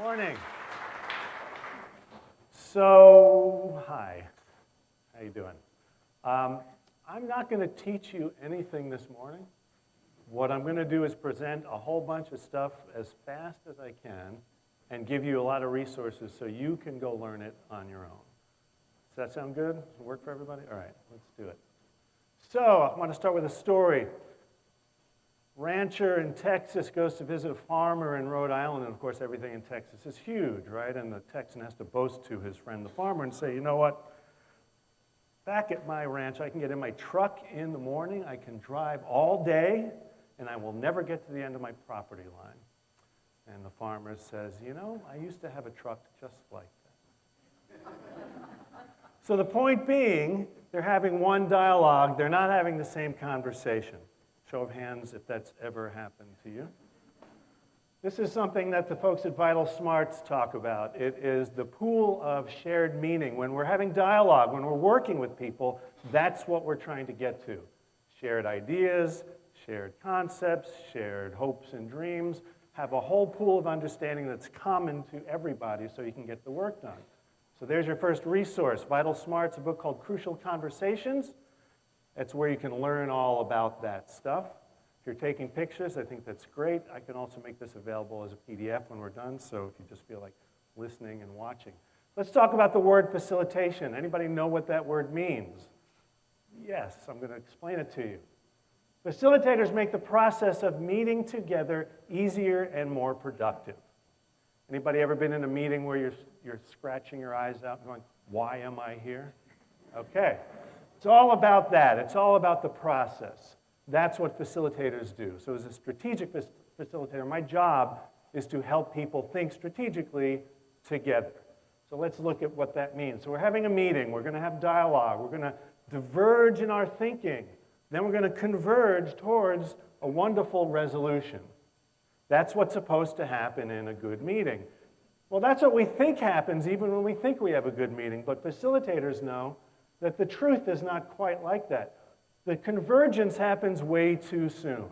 Morning. So, hi. How you doing? I'm not going to teach you anything this morning. What I'm going to do is present a whole bunch of stuff as fast as I can and give you a lot of resources so you can go learn it on your own. Does that sound good? Does it work for everybody? All right, let's do it. So, I want to start with a story. Rancher in Texas goes to visit a farmer in Rhode Island, and of course everything in Texas is huge, right? And the Texan has to boast to his friend the farmer and say, you know what? Back at my ranch, I can get in my truck in the morning, I can drive all day, and I will never get to the end of my property line. And the farmer says, you know, I used to have a truck just like that. So the point being, they're having one dialogue, they're not having the same conversation. Show of hands if that's ever happened to you. This is something that the folks at Vital Smarts talk about. It is the pool of shared meaning. When we're having dialogue, when we're working with people, that's what we're trying to get to. Shared ideas, shared concepts, shared hopes and dreams. Have a whole pool of understanding that's common to everybody so you can get the work done. So there's your first resource, Vital Smarts, a book called Crucial Conversations. That's where you can learn all about that stuff. If you're taking pictures, I think that's great. I can also make this available as a PDF when we're done, so if you just feel like listening and watching. Let's talk about the word facilitation. Anybody know what that word means? Yes, I'm going to explain it to you. Facilitators make the process of meeting together easier and more productive. Anybody ever been in a meeting where you're scratching your eyes out and going, why am I here? Okay. It's all about that. It's all about the process. That's what facilitators do. So as a strategic facilitator, my job is to help people think strategically together. So let's look at what that means. So we're having a meeting. We're going to have dialogue. We're going to diverge in our thinking. Then we're going to converge towards a wonderful resolution. That's what's supposed to happen in a good meeting. Well, that's what we think happens even when we think we have a good meeting. But facilitators know that the truth is not quite like that. The convergence happens way too soon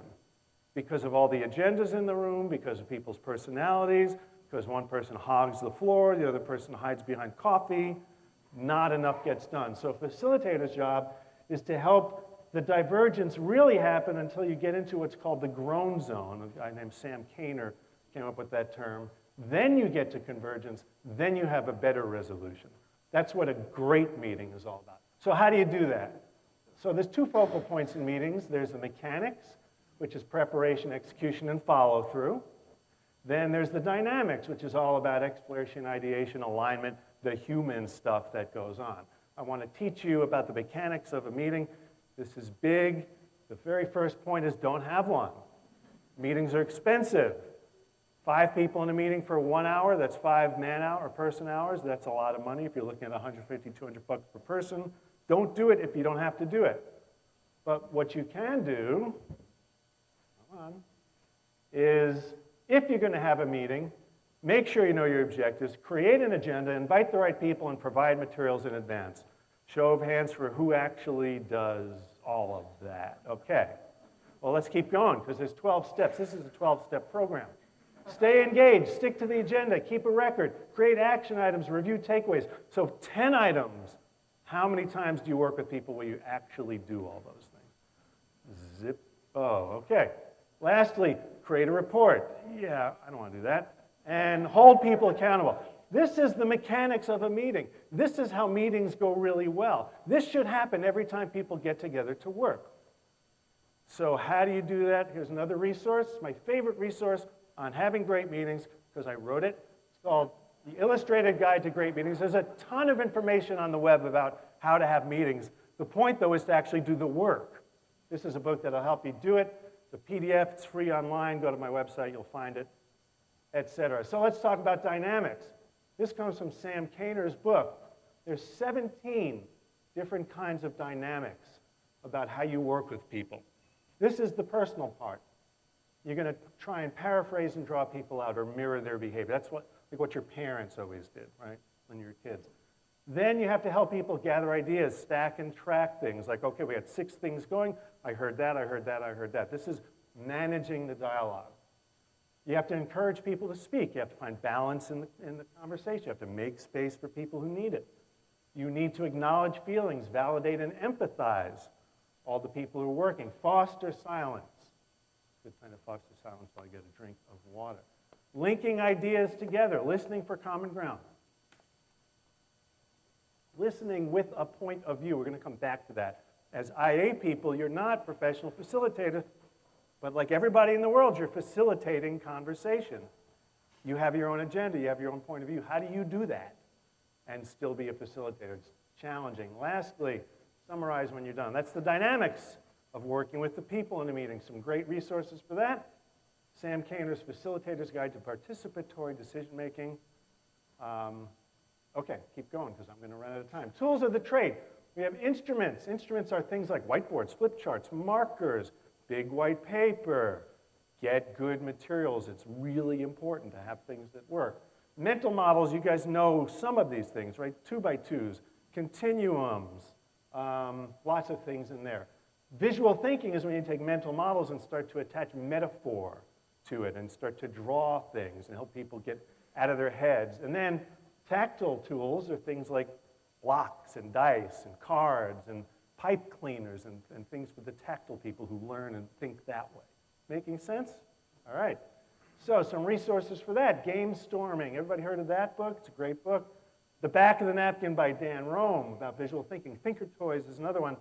because of all the agendas in the room, because of people's personalities, because one person hogs the floor, the other person hides behind coffee. Not enough gets done. So a facilitator's job is to help the divergence really happen until you get into what's called the groan zone. A guy named Sam Kainer came up with that term. Then you get to convergence. Then you have a better resolution. That's what a great meeting is all about. So how do you do that? So there's two focal points in meetings. There's the mechanics, which is preparation, execution, and follow-through. Then there's the dynamics, which is all about exploration, ideation, alignment, the human stuff that goes on. I want to teach you about the mechanics of a meeting. This is big. The very first point is don't have one. Meetings are expensive. 5 people in a meeting for 1 hour, that's 5 man-hour or person hours. That's a lot of money if you're looking at 150, 200 bucks per person. Don't do it if you don't have to do it. But what you can do, is if you're going to have a meeting, make sure you know your objectives, create an agenda, invite the right people, and provide materials in advance. Show of hands for who actually does all of that. Okay. Well, let's keep going because there's 12 steps. This is a 12-step program. Stay engaged, stick to the agenda, keep a record, create action items, review takeaways. So 10 items. How many times do you work with people where you actually do all those things? Zip. Oh, okay. Lastly, create a report. Yeah, I don't want to do that. And hold people accountable. This is the mechanics of a meeting. This is how meetings go really well. This should happen every time people get together to work. So how do you do that? Here's another resource, my favorite resource on having great meetings, because I wrote it. It's called The Illustrated Guide to Great Meetings. There's a ton of information on the web about how to have meetings. The point, though, is to actually do the work. This is a book that'll help you do it. The PDF, it's free online. Go to my website, you'll find it, etc. So let's talk about dynamics. This comes from Sam Kainer's book. There's 17 different kinds of dynamics about how you work with people. This is the personal part. You're going to try and paraphrase and draw people out or mirror their behavior. That's what your parents always did, right, when you were kids. Then you have to help people gather ideas, stack and track things. Like, okay, we had 6 things going. I heard that, I heard that, I heard that. This is managing the dialogue. You have to encourage people to speak. You have to find balance in the conversation. You have to make space for people who need it. You need to acknowledge feelings, validate and empathize all the people who are working. Foster silence. Good time to foster silence while I get a drink of water. Linking ideas together, listening for common ground. Listening with a point of view. We're going to come back to that. As IA people, you're not professional facilitators, but like everybody in the world, you're facilitating conversation. You have your own agenda, you have your own point of view. How do you do that and still be a facilitator? It's challenging. Lastly, summarize when you're done. That's the dynamics of working with the people in a meeting. Some great resources for that. Sam Kainer's Facilitator's Guide to Participatory Decision-Making. Okay, keep going because I'm going to run out of time. Tools of the trade. We have instruments. Instruments are things like whiteboards, flip charts, markers, big white paper. Get good materials. It's really important to have things that work. Mental models, you guys know some of these things, right? 2x2s, continuums, lots of things in there. Visual thinking is when you take mental models and start to attach metaphor to it and start to draw things and help people get out of their heads. And then tactile tools are things like blocks and dice and cards and pipe cleaners and things for the tactile people who learn and think that way. Making sense? All right. So some resources for that. Game Storming. Everybody heard of that book? It's a great book. The Back of the Napkin by Dan Rome about visual thinking. Thinker Toys is another one.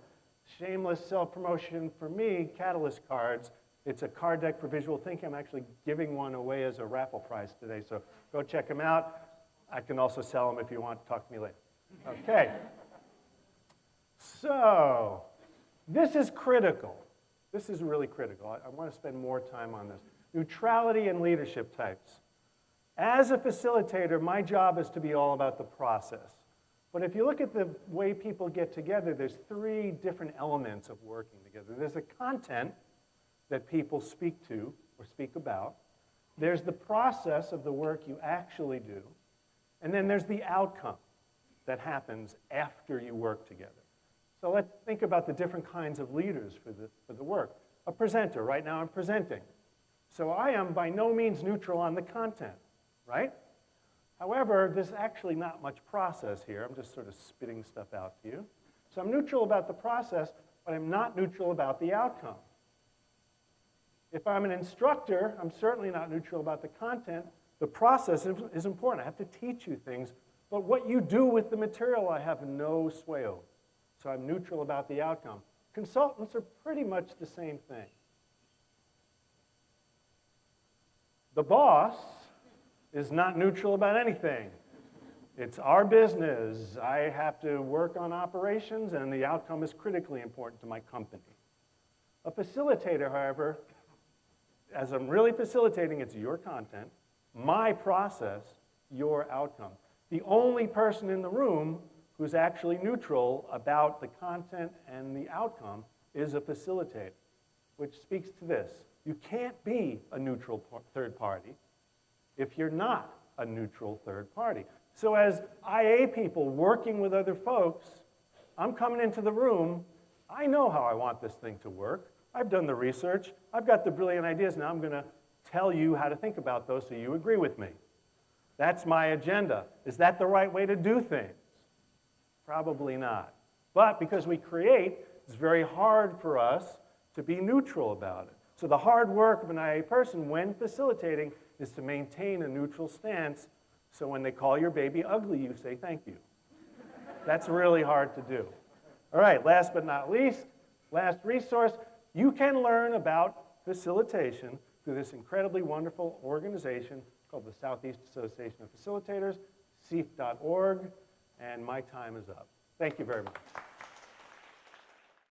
Shameless self-promotion for me, Catalyst cards. It's a card deck for visual thinking. I'm actually giving one away as a raffle prize today, so go check them out. I can also sell them if you want to talk to me later. Okay. So this is critical. This is really critical. I want to spend more time on this. Neutrality and leadership types. As a facilitator, my job is to be all about the process. But if you look at the way people get together, there's three different elements of working together. There's the content that people speak to or speak about. There's the process of the work you actually do. And then there's the outcome that happens after you work together. So let's think about the different kinds of leaders for the work. A presenter. Right now I'm presenting. So I am by no means neutral on the content, right? However, there's actually not much process here. I'm just sort of spitting stuff out to you. So I'm neutral about the process, but I'm not neutral about the outcome. If I'm an instructor, I'm certainly not neutral about the content. The process is important. I have to teach you things, but what you do with the material, I have no sway over. So I'm neutral about the outcome. Consultants are pretty much the same thing. The boss is not neutral about anything. It's our business. I have to work on operations, and the outcome is critically important to my company. A facilitator, however, as I'm really facilitating, it's your content, my process, your outcome. The only person in the room who's actually neutral about the content and the outcome is a facilitator, which speaks to this. You can't be a neutral third party if you're not a neutral third party. So as IA people working with other folks, I'm coming into the room, I know how I want this thing to work. I've done the research. I've got the brilliant ideas. Now I'm going to tell you how to think about those so you agree with me. That's my agenda. Is that the right way to do things? Probably not. But because we create, it's very hard for us to be neutral about it. So the hard work of an IA person when facilitating is to maintain a neutral stance so when they call your baby ugly, you say thank you. That's really hard to do. All right, last but not least, last resource, you can learn about facilitation through this incredibly wonderful organization called the Southeast Association of Facilitators, CEF.org, and my time is up. Thank you very much.